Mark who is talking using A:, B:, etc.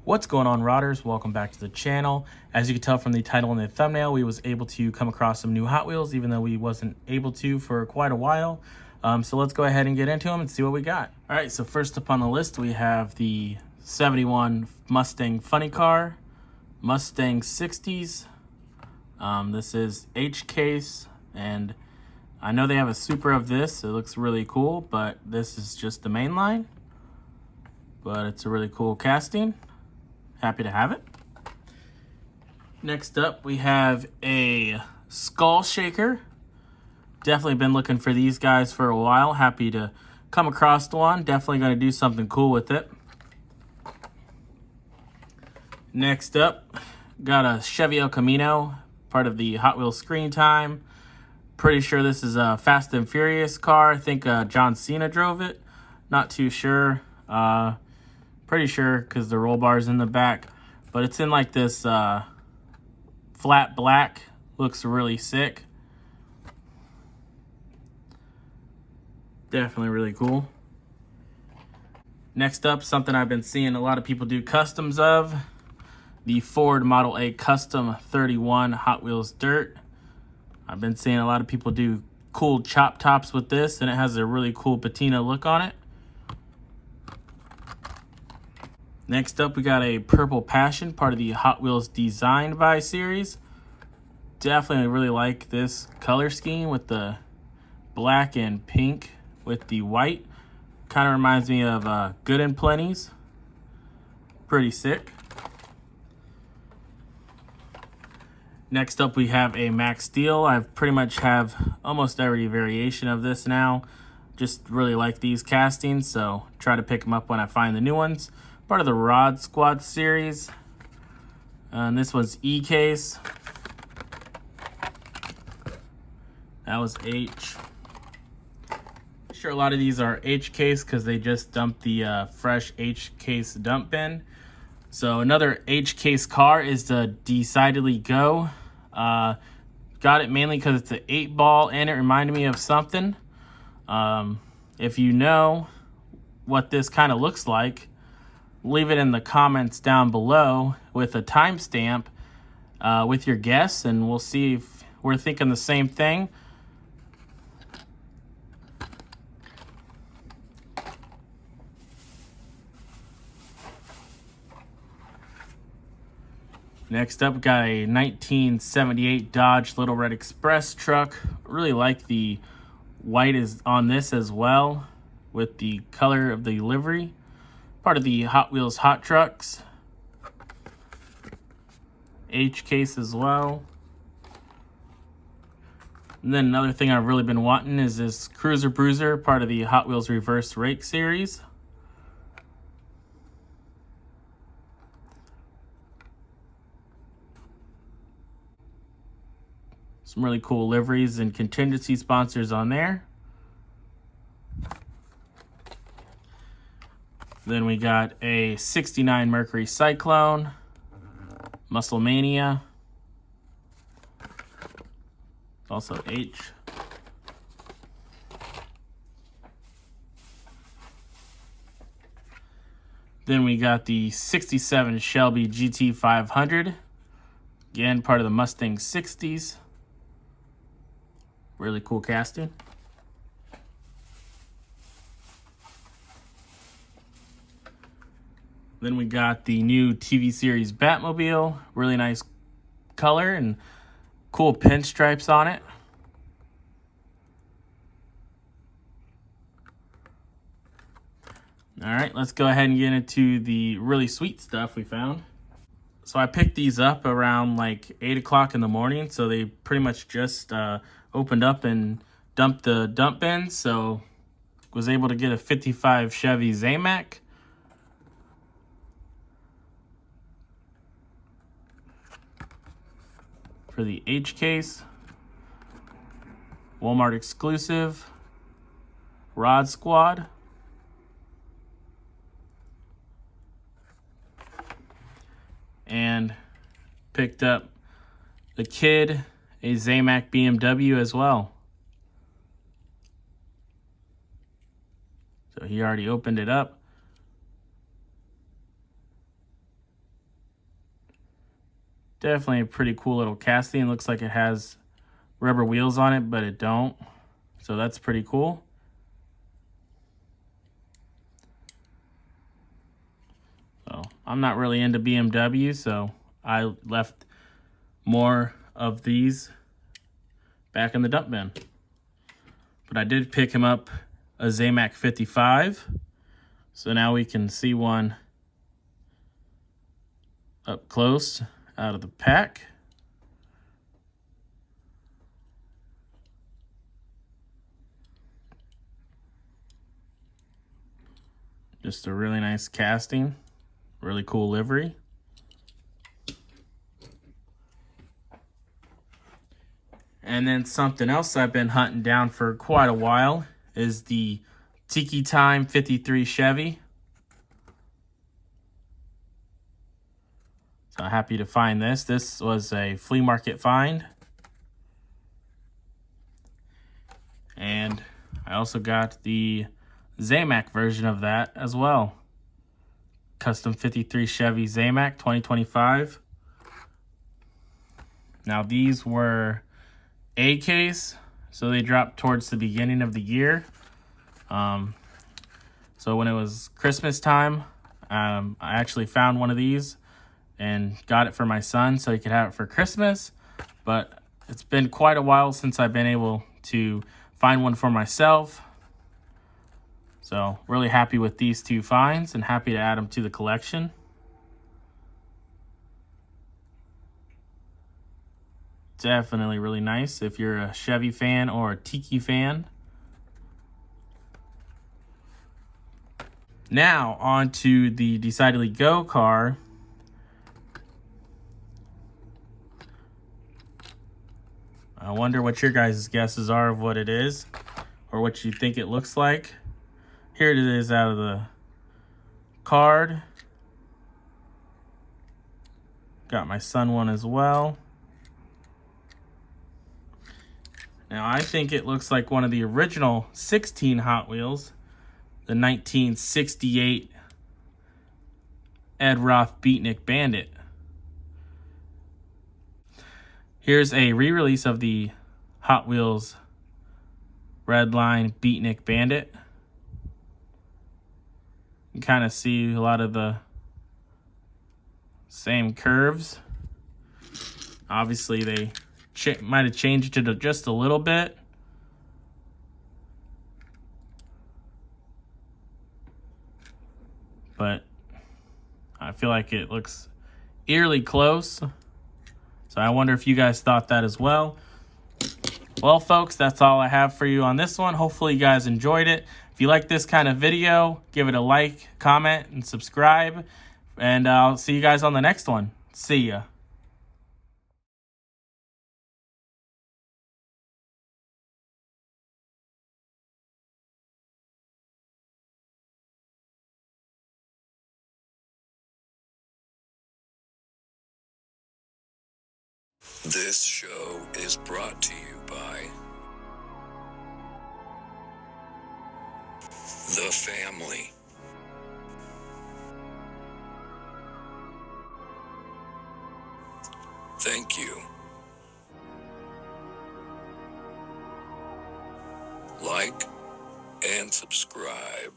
A: What's going on, Rodders? Welcome back to the channel. As you can tell from the title and the thumbnail, we was able to come across some new Hot Wheels, even though we wasn't able to for quite a while. So let's go ahead and get into them and see what we got. All right, so first up on the list, we have the 71 Mustang Funny Car, Mustang 60s. This is H-Case, and I know they have a Super of this. It looks really cool, but this is just the Mainline. But it's a really cool casting. Happy to have it. Next up, we have a Skull Shaker. Definitely been looking for these guys for a while. Happy to come across one. Definitely going to do something cool with it. Next up, got a Chevy El Camino, part of the Hot Wheels Screen Time. Pretty sure this is a Fast and Furious car. I think John Cena drove it. Not too sure. Pretty sure because the roll bar's in the back. But it's in like this flat black. Looks really sick. Definitely really cool. Next up, something I've been seeing a lot of people do customs of. The Ford Model A Custom 31 Hot Wheels Dirt. I've been seeing a lot of people do cool chop tops with this, and it has a really cool patina look on it. Next up, we got a Purple Passion, part of the Hot Wheels Designed By series. Definitely really like this color scheme with the black and pink with the white. Kind of reminds me of Good and Plenty's. Pretty sick. Next up, we have a Max Steel. I pretty much have almost every variation of this now. Just really like these castings, so try to pick them up when I find the new ones. Part of the Rod Squad series. And this was E-Case. That was H. Sure, a lot of these are H-Case because they just dumped the fresh H-Case dump bin. So another H-Case car is the Decidedly Go. Got it mainly because it's an 8-ball and it reminded me of something. If you know what this kind of looks like, leave it in the comments down below with a timestamp with your guess, and we'll see if we're thinking the same thing. Next up, we got a 1978 Dodge Little Red Express truck. Really like the white is on this as well with the color of the livery. Part of the Hot Wheels Hot Trucks. H-Case as well. And then another thing I've really been wanting is this Cruiser Bruiser, part of the Hot Wheels Reverse Rake series. Some really cool liveries and contingency sponsors on there. Then we got a 69 Mercury Cyclone, Muscle Mania, also H. Then we got the 67 Shelby GT500, again part of the Mustang 60s. Really cool casting. Then we got the new TV series Batmobile. Really nice color and cool pinstripes on it. All right, let's go ahead and get into the really sweet stuff we found. So I picked these up around like 8 o'clock in the morning. So they pretty much just opened up and dumped the dump bin. So was able to get a 55 Chevy ZAMAC. For the H-Case, Walmart exclusive, Rod Squad, and picked up the Kid, a ZAMAC BMW as well. So he already opened it up. Definitely a pretty cool little casting. It looks like it has rubber wheels on it, but it don't. So that's pretty cool. So I'm not really into BMW, so I left more of these back in the dump bin. But I did pick him up a ZAMAC 55. So now we can see one up close out of the pack. Just a really nice casting, really cool livery. And then something else I've been hunting down for quite a while is the Tiki Time 53 Chevy. So I'm happy to find this. This was a flea market find. And I also got the ZAMAC version of that as well. Custom 53 Chevy ZAMAC 2025. Now these were A case, so they dropped towards the beginning of the year. So when it was Christmas time, I actually found one of these and got it for my son so he could have it for Christmas. But it's been quite a while since I've been able to find one for myself. So really happy with these two finds and happy to add them to the collection. Definitely really nice if you're a Chevy fan or a Tiki fan. Now on to the Decidedly Go car. I wonder what your guys' guesses are of what it is or what you think it looks like. Here it is out of the card. Got my son one as well. Now I think it looks like one of the original 16 Hot Wheels, the 1968 Ed Roth Beatnik Bandit. Here's a re-release of the Hot Wheels Redline Beatnik Bandit. You can kind of see a lot of the same curves. Obviously they might have changed it just a little bit. But I feel like it looks eerily close. So I wonder if you guys thought that as well. Well, folks, that's all I have for you on this one. Hopefully you guys enjoyed it. If you like this kind of video, give it a like, comment, and subscribe. And I'll see you guys on the next one. See ya.
B: This show is brought to you by The Family. Thank you. Like and subscribe.